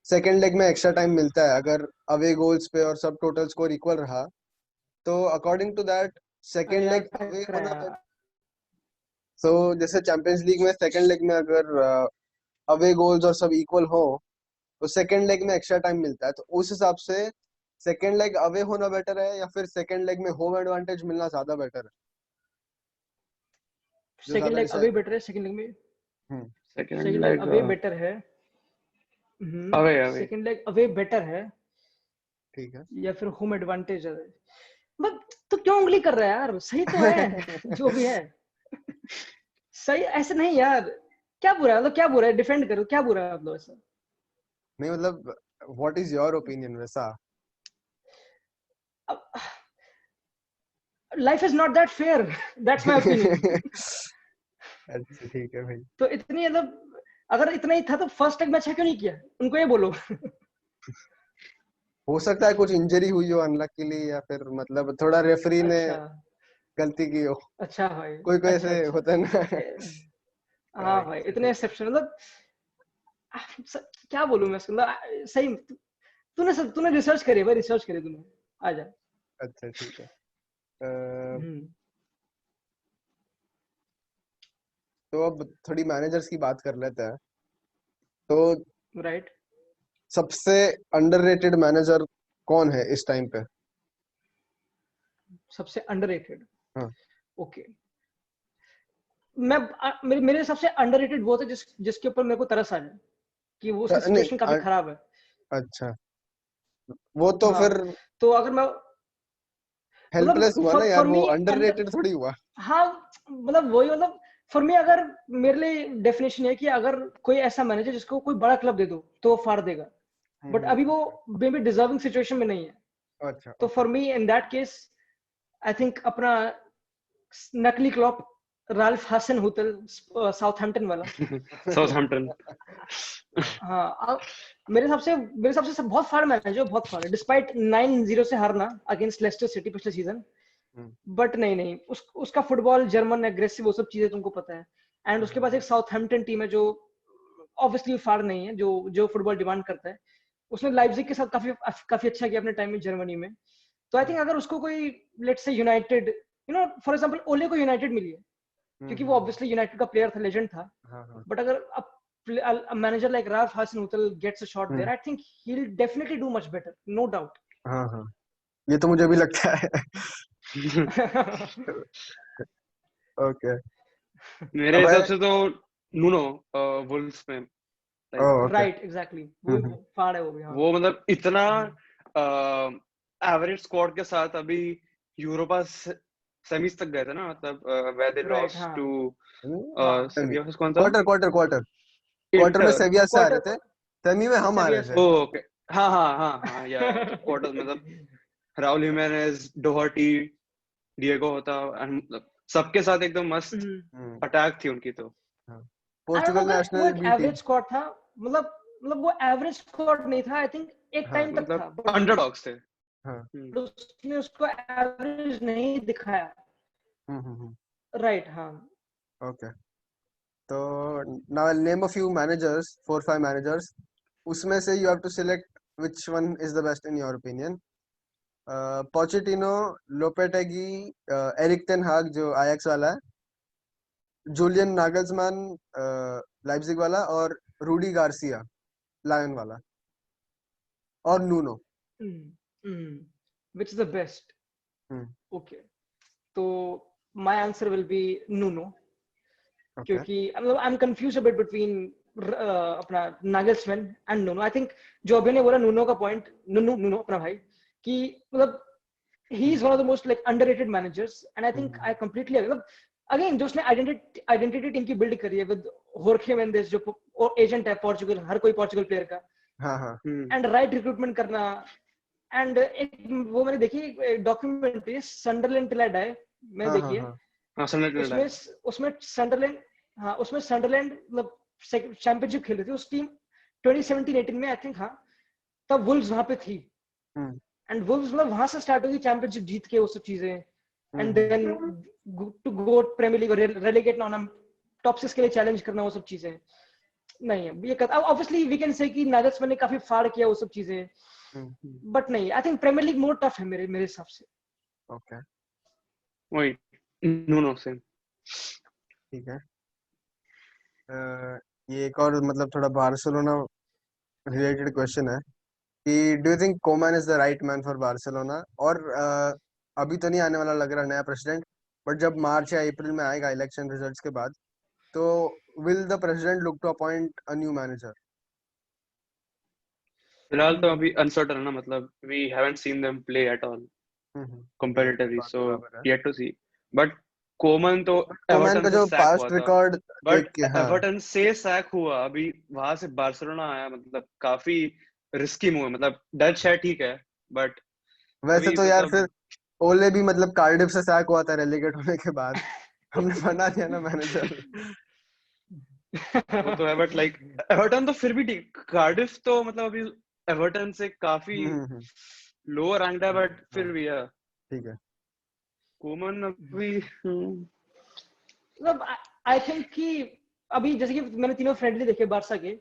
Speaker 2: सेकेंड लेग में एक्स्ट्रा टाइम मिलता है, अगर अवे गोल्स पे और सब टोटल स्कोर इक्वल रहा तो अकॉर्डिंग टू दैट
Speaker 1: अरे
Speaker 2: सेकेंड
Speaker 1: यार
Speaker 2: लेग अवे
Speaker 1: टकरा
Speaker 2: होना
Speaker 1: यार।
Speaker 2: सो जैसे चैंपियंस लीग में सेकेंड लेग में अगर अवे गोल्स और सब इक्वल हो तो सेकेंड लेग में एक्स्ट्रा टाइम मिलता है, तो उस हिसाब से सेकेंड लेग अवे होना बेटर है या फिर सेकेंड लेग में होम एडवांटेज मिलना ज्यादा बेटर है? जो
Speaker 1: सेकंड
Speaker 2: ज्यादा
Speaker 1: लेग अवे
Speaker 2: डिसाइड
Speaker 1: बेटर है, सेकंड लेग में
Speaker 2: हम्म
Speaker 3: second
Speaker 1: second leg
Speaker 3: leg
Speaker 1: away better है।
Speaker 3: Away away
Speaker 1: second leg away better है
Speaker 2: ठीक है।
Speaker 1: या फिर होम एडवांटेज है? बट तो क्यों उंगली कर रहा है यार, सही तो है जो भी है सही, ऐसे नहीं यार। क्या बुरा है, मतलब क्या बुरा है, डिफेंड करो, क्या बुरा है मतलब ऐसा?
Speaker 2: नहीं मतलब व्हाट इज योर ओपिनियन वैसा?
Speaker 1: Life is not that fair, that's my opinion.
Speaker 2: अच्छा ठीक है भाई।
Speaker 1: तो इतनी मतलब अगर इतना ही था तो फर्स्ट लेग में अच्छा क्यों नहीं किया, उनको ये बोलो।
Speaker 2: हो सकता है कुछ इंजरी हुई हो अनलकीली, या फिर मतलब थोड़ा रेफरी ने
Speaker 1: अच्छा
Speaker 2: गलती की हो।
Speaker 1: अच्छा भाई,
Speaker 2: कोई कोई
Speaker 1: अच्छा
Speaker 2: ऐसे
Speaker 1: अच्छा।
Speaker 2: होता है ना।
Speaker 1: हाँ भाई, इतने एक्सेप्शन मतलब क्या बोलूं मैं इसको, मतलब सही। तूने रिसर्च करी है भाई, रिसर्च करी तूने, आ जा।
Speaker 2: अच्छा ठीक है। अ, तो अब थोड़ी मैनेजर्स की बात कर लेते हैं। तो
Speaker 1: राइट।
Speaker 2: सबसे अंडररेटेड मैनेजर कौन है इस टाइम पे?
Speaker 1: सबसे अंडररेटेड,
Speaker 2: हाँ
Speaker 1: ओके। मेरे हिसाब से अंडररेटेड वो था जिसके ऊपर मेरे को तरस आ जाए कि वो उसकी
Speaker 2: नहीं
Speaker 1: सिचुएशन काफी खराब है।
Speaker 2: अच्छा वो तो
Speaker 1: हाँ,
Speaker 2: फिर
Speaker 1: तो अगर मैं
Speaker 2: हेल्पलेस
Speaker 1: मतलब
Speaker 2: हुआ ना यार,
Speaker 1: फॉर
Speaker 2: वो
Speaker 1: मी
Speaker 2: अंडररेटेड थोड़ी हुआ।
Speaker 1: हाँ मतलब वही, मतलब फॉर मी अगर मेरे लिए डेफिनेशन है कि अगर कोई ऐसा मैनेजर जिसको कोई बड़ा क्लब दे दो तो वो फाड़ देगा, बट अभी वो मे बी डिजर्विंग सिचुएशन में नहीं है।
Speaker 2: अच्छा
Speaker 1: तो
Speaker 2: okay.
Speaker 1: For me in that case I think अपना नकली Klopp, Ralph Hasenhüttl, Southampton वाला।
Speaker 3: साउथहैम्पटन।
Speaker 1: हाँ मेरे हिसाब से सब बहुत फाड़ मैनेजर, बहुत फाड़, डिस्पाइट 9-0 से हारना अगेंस्ट लेस्टर सिटी पिछले सीजन। बट नहीं उसका फुटबॉल जर्मन एग्रेसिव, वो सब चीजें तुमको पता है। एंड उसके पास एक साउथहैम्पटन टीम है जो ऑब्वियसली फाड़ नहीं है, जो जो फुटबॉल डिमांड करता है। उसने लाइप्जिग के साथ काफी काफी अच्छा किया अपने टाइम में जर्मनी में। तो आई थिंक अगर उसको कोई let's say United for example ओले को यूनाइटेड मिली है क्योंकि वो ऑब्वियसली यूनाइटेड का प्लेयर था, लेजेंड था, बट अगर a manager like Ralph Hasenhuttl gets a shot there, I think he'll definitely do much better, no doubt.
Speaker 2: हाँ, ये तो मुझे भी लगता है. Okay.
Speaker 3: मेरे हिसाब से तो नूनो वुल्व्स में
Speaker 1: राइट एग्जैक्टली वो फाड़ है वो भी.
Speaker 3: वो मतलब इतना एवरेज स्क्वाड के साथ अभी यूरोपा सेमीज तक गए थे ना, मतलब where they lost to सेविया कौन सा
Speaker 2: क्वार्टर में सेविया से आ रहे थे, सेमी में हम आ रहे थे.
Speaker 3: ओके हाँ या क्वार्टर मतलब राहुल हिमेनेज, डोहर्टी, डिएगो होता, सबके साथ एकदम मस्त अटैक थी उनकी. तो
Speaker 2: पोर्चुगल नेशनल भी
Speaker 1: एवरेज स्क्वाड था, मतलब वो एवरेज स्क्वाड नहीं था, आई थिंक एक टाइम तक था,
Speaker 3: अंडरडॉग्स थे.
Speaker 1: उसने उसको एवरेज नहीं दिखाया. राइट. हाँ.
Speaker 2: ओके. तो now I'll name a few managers, 4-5 managers. उसमें से you have to select which one is the best in your opinion. Pochettino, Lopetegui, Erik ten Hag जो Ajax वाला है, Julian Nagelsmann Leipzig वाला, और Rudi Garcia Lyon वाला, और Nuno.
Speaker 1: Which is the best? Okay. तो my answer will be Nuno. क्योंकि I'm confused a bit between अपना Nagelsmann and Nuno. I think जो अभी ने बोला Nuno का point, Nuno अपना भाई, कि मतलब he is one of the most like underrated managers, and I think I completely agree. Again जो उसने identity टीम की build करी है with Jorge Mendes जो एजेंट है पोर्चुगल, हर कोई पोर्चुगल प्लेयर का, and right recruitment करना, and एक वो मैंने देखी documentary Sunderland till I die, मैं देखी है. उसमें संडरलैंड मतलब चैंपियनशिप खेल रही थी उस टीम 2017-18 में, आई थिंक. हाँ, तब वुल्व्स वहां पे थी, एंड वुल्व्स मतलब वहां से स्टार्ट हुई चैंपियनशिप जीत के वो सब चीजें, and then to go Premier League, relegate ना, टॉप 6 के लिए चैलेंज करना, वो सब चीजें नहीं है. ये ऑब्वियसली वी कैन से कि नागल्समैन ने काफी फाड़ किया वो सब चीजें, बट नहीं, I think Premier League more tough है मेरे हिसाब से.
Speaker 2: ओके,
Speaker 3: वही नो सेम.
Speaker 2: ठीक है. ये एक और मतलब थोड़ा बार्सिलोना रिलेटेड क्वेश्चन है कि do you think Koeman is the right man for Barcelona? और अभी तो नहीं आने वाला लग रहा नया प्रेसिडेंट, बट जब मार्च या अप्रैल में आएगा इलेक्शन रिजल्ट्स के बाद, तो will the president look to appoint a new manager?
Speaker 3: फिलहाल तो अभी अनसर्टेन है ना, मतलब we haven't seen them play at all comparatively, so yet to see. But Koeman का
Speaker 2: जो पास्ट रिकॉर्ड देख के,
Speaker 3: एवर्टन से सैक हुआ, अभी वहां से बार्सिलोना आया, मतलब काफी रिस्की मूव है. मतलब डच है ठीक है, बट
Speaker 2: वैसे तो यार फिर ओले भी मतलब कार्डिफ से सैक हुआ था रेलेगेट होने के बाद. हमने बना दिया ना मैनेजर.
Speaker 3: वो तो है, बट लाइक एवर्टन तो फिर भी ठीक, कार्डिफ तो मतलब अभी एवर्टन से काफी लोअर रैंक्ड है, बट फिर भी है
Speaker 2: ठीक है.
Speaker 3: कोमन अभी
Speaker 1: मतलब आई थिंक कि अभी जैसे कि मैंने तीनों फ्रेंडली देखे बारसा के,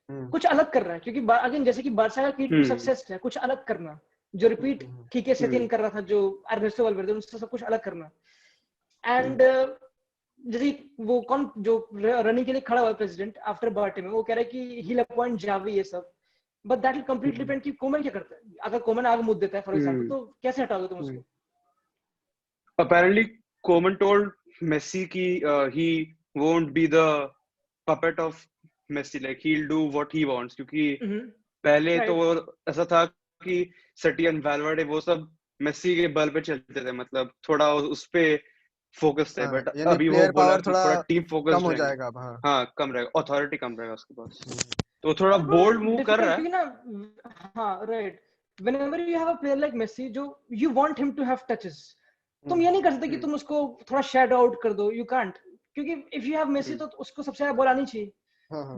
Speaker 1: कुछ अलग कर रहा है, क्योंकि अगेन जैसे कि बारसा का की टू सक्सेस है, कुछ अलग करना, जो रिपीट कीके सेटिन कर रहा था, जो एर्नेस्टो वाल्वेर्दे, उनसे सब कुछ अलग करना. एंड जैसे वो कौन जो रनिंग के लिए खड़ा हुआ प्रेसिडेंट आफ्टर बार्टे में, वो कह रहा है कि ही विल अपॉइंट जावी, ये सब, but that will completely depend कि कोमन क्या करता है. अगर कोमन आगे मुद्दे देता है फॉर एग्जांपल, तो कैसे हटाओगे तुम उसको?
Speaker 3: Apparently, Koeman told Messi कि he won't be the puppet of Messi, like he'll do what he wants, क्योंकि पहले तो ऐसा था कि सटियन, वाल्वर्डे, वो सब मेसी के बल पे चलते थे, मतलब थोड़ा उस पे फोकस थे, बट अभी वो बोला कि थोड़ा टीम फोकस
Speaker 2: हो जाएगा.
Speaker 3: हाँ, कम रहेगा, अथॉरिटी कम रहेगा उसके पास, तो थोड़ा बोल्ड मूव कर रहा है
Speaker 1: ना. हाँ, right. Whenever you have a player like Messi, जो you want him to have touches, तुम ये नहीं कर सकते कि तुम उसको थोड़ा शैडो आउट कर दो, यू कांट, क्योंकि इफ यू हैव मेसी तो उसको सबसे ज्यादा बॉल आनी चाहिए.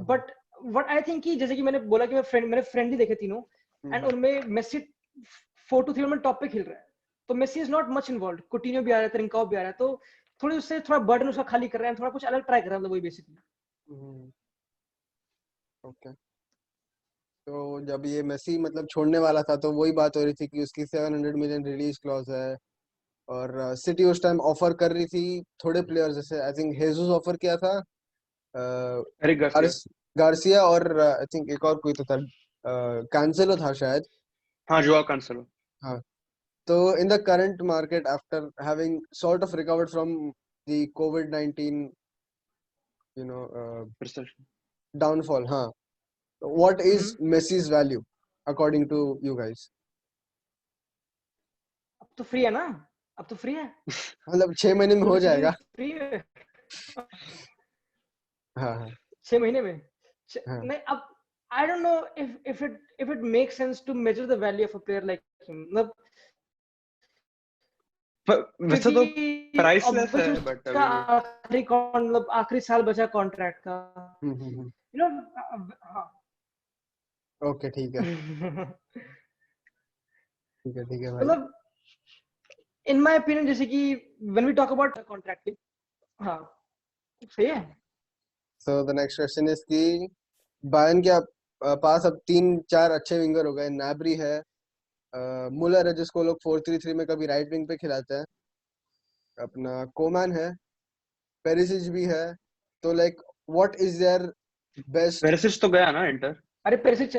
Speaker 1: बट व्हाट आई थिंक कि जैसे कि मैंने बोला कि मैंने फ्रेंडली देखे तीनों, एंड उनमें मेसी 4-3 में टॉप पे खेल रहा है, तो Messi is not much involved. Coutinho भी आ रहा है, ट्रिंकाओ भी आ रहा है, तो थोड़ी उससे थोड़ा बर्डन उसका खाली कर रहा है, थोड़ा कुछ अलग ट्राई कर रहा है, वही बेसिकली.
Speaker 2: ओके. तो जब ये मेसी मतलब छोड़ने वाला था तो वही बात हो रही थी कि उसकी 700 मिलियन रिलीज क्लॉज है, और सिटी उस टाइम ऑफर कर रही थी थोड़े प्लेयर्स, जैसे आई थिंक हेजुस ऑफर किया था,
Speaker 3: एरिक गार्सिया।
Speaker 2: गार्सिया, और आई थिंक एक और कोई तो था, कैंसेलो था शायद।
Speaker 3: हाँ, जोआ कैंसेलो।
Speaker 2: हाँ, तो in the current market, after having sort of recovered from the COVID-19, you know, downfall, हाँ, what is Messi's value according to you guys?
Speaker 1: अब तो फ्री है ना, अब तो फ्री है,
Speaker 2: मतलब 6 महीने में हो जाएगा।
Speaker 1: फ्री है
Speaker 2: हाँ हाँ
Speaker 1: 6 महीने में
Speaker 2: हाँ
Speaker 1: नहीं। अब I don't know if it makes sense to measure the value of a player like him, मतलब
Speaker 3: वैसे तो
Speaker 1: क्योंकि
Speaker 3: प्राइसलेस
Speaker 1: obviously
Speaker 3: है, बट
Speaker 1: उसका
Speaker 3: अभी
Speaker 1: मतलब आखिरी साल बचा कॉन्ट्रैक्ट का, you know,
Speaker 2: ओके ठीक है ठीक है भाई।
Speaker 1: मतलब in my opinion जैसे कि when we talk about contracting, हाँ सही है।
Speaker 2: So the next question is कि बायर्न के पास अब 3-4 अच्छे विंगर हो गए। नाबरी है, मुलर है जिसको लोग 4-3-3 में कभी राइट विंग पे खिलाते हैं, अपना कोमैन है, पेरिसिच भी है। तो like what is their best?
Speaker 3: Perisic तो गया ना इंटर।
Speaker 1: अरे पेरिसिच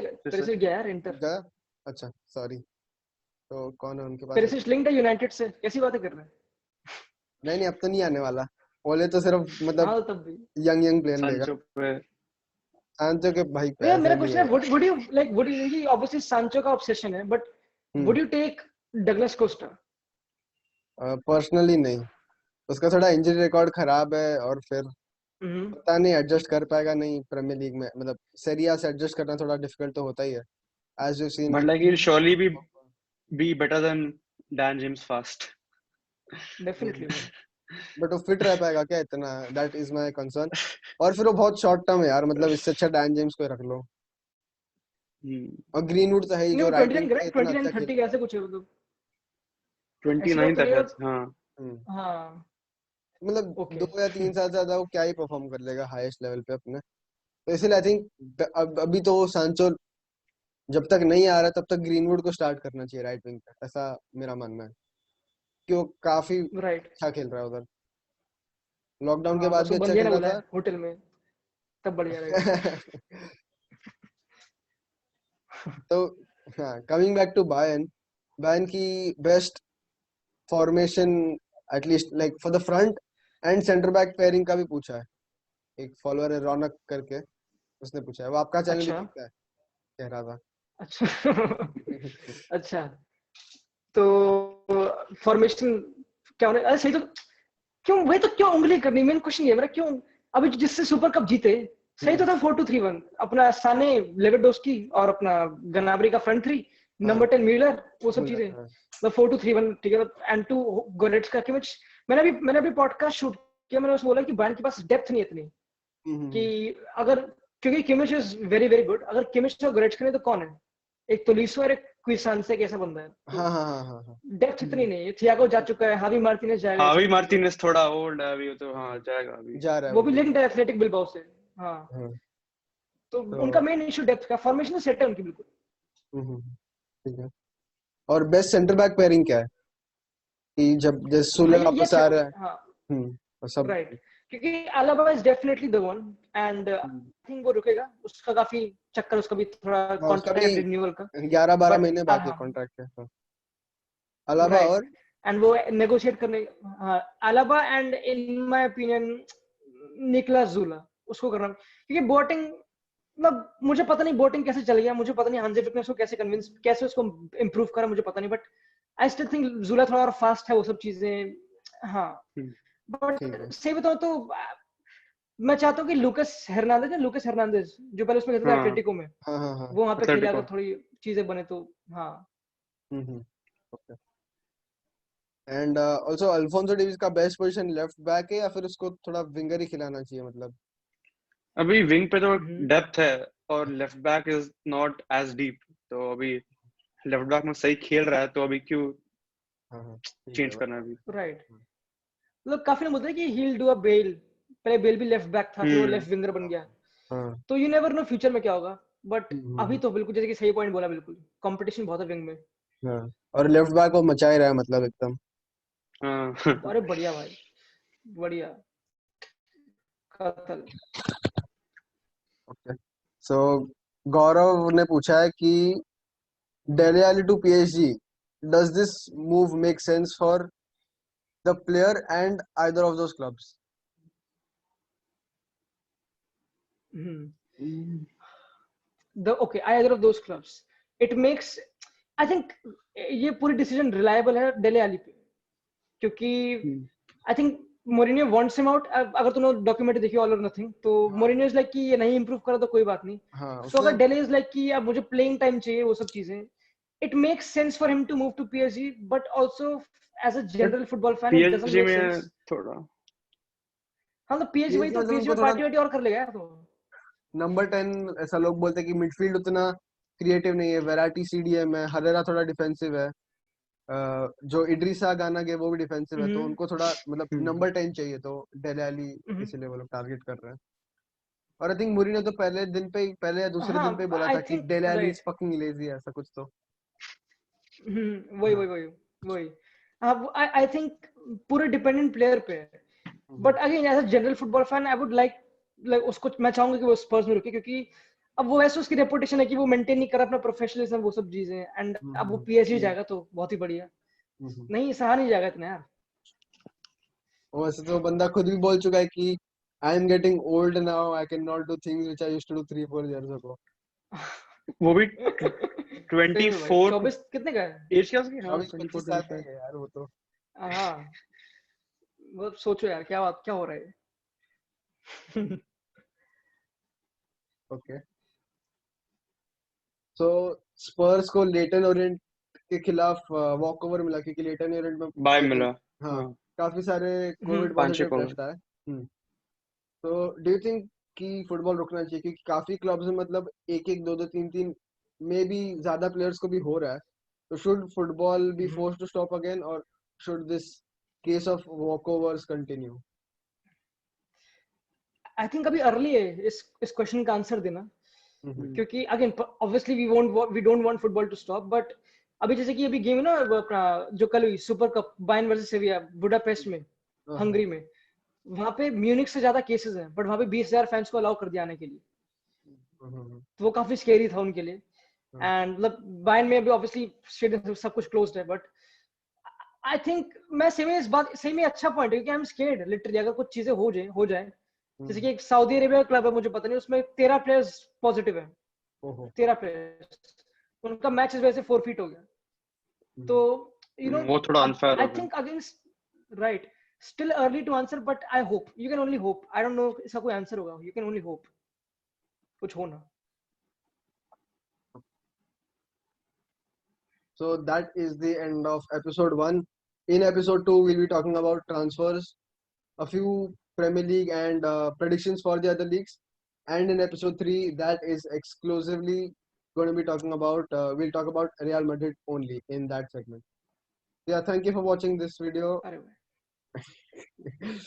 Speaker 1: गया यार इंटर।
Speaker 2: गया? अच्छा सॉरी, तो कौन है उनके पास?
Speaker 1: पेरिसिच लिंक्ड है यूनाइटेड से, कैसी बातें कर रहे हैं?
Speaker 2: नहीं अब तो नहीं आने वाला, ओले तो सिर्फ मतलब
Speaker 1: हाँ तब भी
Speaker 2: यंग प्लेयर लेगा।
Speaker 3: सांचो पे
Speaker 2: सांचो के भाई
Speaker 1: भैया
Speaker 2: पैसे
Speaker 1: मेरा
Speaker 2: नहीं
Speaker 1: क्वेश्चन
Speaker 2: है।
Speaker 1: है, would you like would you, obviously सांचो का ऑब्सेशन है, but would you take Douglas Costa?
Speaker 2: Personally नहीं, उसका थोड़ा इंजरी रिकॉर्ड खराब है, और फिर पता नहीं एडजस्ट कर पाएगा नहीं प्रीमियर लीग में। मतलब सेरिया से एडजस्ट करना थोड़ा डिफिकल्ट तो होता ही है, as you seen.
Speaker 3: But like he'll surely be better than Dan James fast.
Speaker 1: Definitely
Speaker 2: but वो फिट रह पाएगा क्या इतना? That is my concern. और फिर वो बहुत शॉर्ट टर्म है यार, मतलब इससे अच्छा डैन जेम्स को रख लो। और ग्रीनवुड तो है ही
Speaker 1: नहीं,
Speaker 2: जो
Speaker 1: वो
Speaker 2: राइट
Speaker 1: 29
Speaker 2: विंग
Speaker 1: करे,
Speaker 2: पे इतना
Speaker 1: 29
Speaker 2: अच्छा खेल।
Speaker 1: 30 ऐसे कुछ है मतलब, ऐसी
Speaker 3: 29
Speaker 1: बात तो
Speaker 3: तक
Speaker 1: नहीं
Speaker 3: है।
Speaker 1: है।
Speaker 3: हाँ
Speaker 1: हाँ
Speaker 2: मतलब
Speaker 1: ओके
Speaker 2: 2 या 3 साल ज्यादा वो क्या ही परफॉर्म कर लेगा हाईएस्ट लेवल पे अपने। तो इसलिए आई थिंक अभी तो सांचो जब तक नहीं आ रहा तब तक ग्रीनवुड को स्टार्ट करना चाहिए राइट विंग पे, ऐसा मेरा मानना है, कि वो काफी
Speaker 1: राइट।
Speaker 2: अच्छा खेल रहा है उधर। लॉकडाउन के
Speaker 1: हाँ
Speaker 2: बाद
Speaker 1: बस
Speaker 2: भी
Speaker 1: वो
Speaker 2: अच्छा
Speaker 1: बंदिया
Speaker 2: खेल
Speaker 1: ने बोला
Speaker 2: रहा
Speaker 1: है होटल में, तब बढ़िया रहेगा।
Speaker 2: था। तो हाँ, coming back to Bayern, Bayern की best formation at least like for the front and center back pairing का भी पूछा है। एक फॉलोअर है रौनक करके, उसने पूछा है, वो आपका चैनल भी
Speaker 1: अच्छा
Speaker 2: देखता है, कह रहा था।
Speaker 1: अच्छा अच्छा, तो फॉर्मेशन क्या होने, अरे सही तो क्यों, वही तो क्यों उंगली करनी, मेन क्वेश्चन ये मेरा, क्यों अभी जिससे सुपर कप जीते सही तो था 4-2-3-1, अपना साने लेवेंडोस्की और अपना गनाब्री का फ्रंट थ्री, नंबर 10 मिलर, वो सब चीजें, मतलब 4-2-3-1 ठीक है, एंड टू गोरेट्सका किमिच। मैंने अभी पॉडकास्ट शूट किया, मैंने उसमें बोला कि बायर्न के पास डेप्थ नहीं है इतनी कि अगर, क्योंकि Kimmich is very very good, अगर किमिच और गोरेट्सका नहीं तो कौन है? एक तोलिसो और एक क्विसांसे कैसा बंदा है,
Speaker 2: हाँ हाँ हाँ हाँ हाँ।
Speaker 1: डेप्थ इतनी नहीं है। थियागो जा चुका है, हावी मार्टिनेज जाएगा,
Speaker 3: हावी मार्टिनेज थोड़ा ओल्ड है अभी, तो हाँ जाएगा अभी।
Speaker 2: जा रहा है
Speaker 1: वो
Speaker 2: वो
Speaker 1: भी
Speaker 2: भी।
Speaker 1: लिंक्ड है एथलेटिक बिलबाओ से। हाँ
Speaker 2: हाँ,
Speaker 1: तो उनका
Speaker 2: तो
Speaker 1: मेन इशू डेप्थ का, फॉर्मेशन सेट है उनकी बिल्कुल।
Speaker 2: ठीक है। और बेस्ट सेंटर बैक पेयरिंग क्या है कि जब जैसे सुले
Speaker 1: भाई ये
Speaker 2: वापस
Speaker 1: अच्छा
Speaker 2: आ
Speaker 1: है,
Speaker 2: रहा है?
Speaker 1: हाँ
Speaker 2: और सब।
Speaker 1: राइट, क्योंकि Alaba is definitely the one, and I think वो रुकेगा, उसका काफी चक्कर, उसका भी थोड़ा
Speaker 2: हाँ, उसका भी
Speaker 1: कॉन्ट्रैक्ट रिन्यूअल का,
Speaker 2: 11-12
Speaker 1: बट
Speaker 2: महीने बाकी है कॉन्ट्रैक्ट के। हाँ। अलावा
Speaker 1: राइट,
Speaker 2: और
Speaker 1: एंड वो नेगोशिएट करने, हाँ Alaba, and in my opinion Niklas Süle, उसको करना, क्योंकि बोटिंग, मतलब मुझे पता नहीं बोटिंग कैसे चल गया, मुझे पता नहीं हांजी फ्लिक ने उसको कैसे कन्विंस, कैसे उसको इम्प्रूव करा, मुझे पता नहीं, बट आई स्टिल थिंक जूला थोड़ा और फास्ट है, वो सब चीजें। हाँ
Speaker 2: ठीक है।
Speaker 1: बट सही बताऊं तो मैं चाहता हूँ कि लुकस हर्नांडेज जो पहले उसमें खेलता था
Speaker 3: हाँ
Speaker 1: एटलेटिको में,
Speaker 2: हाँ हाँ हाँ।
Speaker 1: वो वहां पे खेले,
Speaker 3: एथलेटिको।
Speaker 1: अगर थोड़ी चीजें बने तो। हाँ
Speaker 2: okay. And also Alfonso Davis का बेस्ट पोजीशन लेफ्ट बैक है, या फिर उसको थोड़ा विंगर ही खिलाना चाहिए मतलब?
Speaker 3: अभी विंग पे तो डेप्थ है, और left back is not as deep, तो अभी लेफ्ट बैक में सही खेल रहा है, तो अभी क्यों
Speaker 2: हाँ ठीक है
Speaker 3: चेंज
Speaker 2: भाई।
Speaker 3: करना अभी।
Speaker 1: राइट, मतलब काफी लोग बोलते हैं कि he will do a Bale, पहले बेल भी लेफ्ट बैक था, फिर वो लेफ्ट विंगर बन गया,
Speaker 2: हाँ
Speaker 1: तो यू नेवर नो फ्यूचर में क्या होगा। बट अभी तो बिल्कुल जैसे कि सही पॉइंट बोला, बिल्कुल कंपटीशन बहुत है विंग में।
Speaker 2: हाँ, और लेफ्ट बैक वो मचा ही रहा है मतलब एकदम।
Speaker 3: हाँ
Speaker 1: अरे बढ़िया भाई, बढ़िया, कतल।
Speaker 2: ओके, सो गौरव ने पूछा है कि Dele Alli to PSG, does this move make sense for the player and either of those clubs?
Speaker 1: Okay, either of those clubs, it makes, I think ये पूरी डिसीजन रिलायबल है डेले अली पे, क्योंकि I think Mourinho wants him out. अगर तूने documentary देखी all और nothing, तो मोरिनियो इज लाइक कि ये नहीं इंप्रूव करा तो कोई बात नहीं।
Speaker 2: हाँ,
Speaker 1: सो अगर डेले इज लाइक कि अब मुझे प्लेइंग टाइम चाहिए, वो सब चीजें, it makes sense for him to move to PSG, but also as a general football fan it doesn't
Speaker 3: PSG
Speaker 1: make
Speaker 3: में
Speaker 1: सेंस।
Speaker 3: थोड़ा
Speaker 1: हाँ तो पीएसजी वही
Speaker 2: PSG
Speaker 1: तो,
Speaker 2: मतलब
Speaker 1: पीएसजी
Speaker 2: उनको
Speaker 1: में
Speaker 2: थोड़ा
Speaker 1: पार्टी वार्टी और कर लेगा यार। तो
Speaker 2: नंबर 10 ऐसा लोग बोलते हैं कि मिडफील्ड उतना क्रिएटिव नहीं है, वेराटी सीडीएम है, हरेरा थोड़ा डिफेंसिव है, जो इड्रिसा गाना के वो भी डिफेंसिव है, तो उनको थोड़ा मतलब नंबर 10 चाहिए, तो डेले अली इसीलिए वो लोग टारगेट कर रहे हैं। और आई थिंक मुरी ने तो पहले या दूसरे दिन पे ही
Speaker 1: हाँ
Speaker 2: बोला
Speaker 1: आई
Speaker 2: था कि
Speaker 1: think
Speaker 2: Dele Alli is
Speaker 1: right.
Speaker 2: Fucking lazy, ऐसा कुछ तो।
Speaker 1: वही
Speaker 2: हाँ।
Speaker 1: वही वही वही। अब आई थिंक पूरे डिपेंडेंट प्लेयर पे है। But again as a general football fan I would like उसको, मैं चाहूंगा कि वो स्पर्स में रुके, क्योंकि अब वो वैसे उसकी रेपुटेशन है कि वो मेंटेन नहीं कर अपना प्रोफेशनलिज्म, वो सब चीजें, एंड अब वो पीएसजी जाएगा तो बहुत ही बढ़िया। नहीं सहा नहीं जाएगा इतना यार।
Speaker 2: वैसे तो बंदा खुद भी बोल चुका है कि I am getting old now, I can not do things which I used to do 3-4 years ago.
Speaker 3: वो भी
Speaker 1: सही में भाई,
Speaker 3: 24
Speaker 1: 24 कितने का है?
Speaker 3: एज क्या उसकी? हाँ
Speaker 2: 24-25
Speaker 3: 24
Speaker 2: साल का
Speaker 3: 25।
Speaker 2: है यार वो तो।
Speaker 1: हाँ, वो सोचो यार क्या बात, क्या हो रहा है।
Speaker 2: ओके, सो स्पर्स को लेटन ओरिएंट के खिलाफ वॉक ओवर मिला, क्योंकि लेटन ओरिएंट में
Speaker 3: बाय
Speaker 2: आई
Speaker 3: मिला।
Speaker 2: थिंक हाँ
Speaker 3: हाँ
Speaker 2: काफी सारे कोविड
Speaker 3: 5-6
Speaker 2: पॉजिटिव
Speaker 3: को।
Speaker 2: टेस्ट आए। तो डू यू थिंक कि फुटबॉल रुकना चाहिए, क्योंकि काफी क्लब्स में मतलब एक एक दो दो तीन तीन में भी ज्यादा प्लेयर्स को भी हो रहा है, तो should football be forced to stop again, और should this case of walkovers continue?
Speaker 1: I think अभी अर्ली है इस क्वेश्चन का आंसर देना, क्योंकि again obviously we don't want football to stop, but अभी जैसे कि अभी गेम है ना, वो अपना जो कल हुई super cup, Bayern versus सेविया, Budapest में, हंगरी में, वहां पे म्यूनिक से ज्यादा केसेस हैं, बट वहां पे 20,000 फैंस को अलाउ कर दिया आने के लिए, तो वो काफी स्केरी था उनके लिए। एंड मतलब बायर्न में अभी ऑब्वियसली स्टेडियम सब कुछ क्लोज्ड है, बट आई थिंक मैं सही में इस बात, सही में अच्छा पॉइंट है, क्योंकि आई एम स्केर्ड लिटरली, अगर कुछ चीजें हो जाए। जैसे कि एक सऊदी अरेबिया क्लब है, मुझे पता नहीं, उसमें 13 प्लेयर्स पॉजिटिव है, 13 प्लेयर्स, उनका मैच इस वजह से फोरफीट हो गया। तो यू नो,
Speaker 3: वो थोड़ा
Speaker 1: अब
Speaker 3: अनफेयर
Speaker 1: आई
Speaker 3: हो गया।
Speaker 1: Think against, right, still early to answer, but I hope, you can only hope, I don't know इसका कोई आंसर होगा, यू कैन ओनली होप कुछ हो ना।
Speaker 2: So that is the end of episode 1. In episode 2, we'll be talking about transfers, a few Premier League and predictions for the other leagues. And in episode 3, that is exclusively going to be talking about, we'll talk about Real Madrid only in that segment. Yeah, thank you for watching this video.
Speaker 1: अरे भाई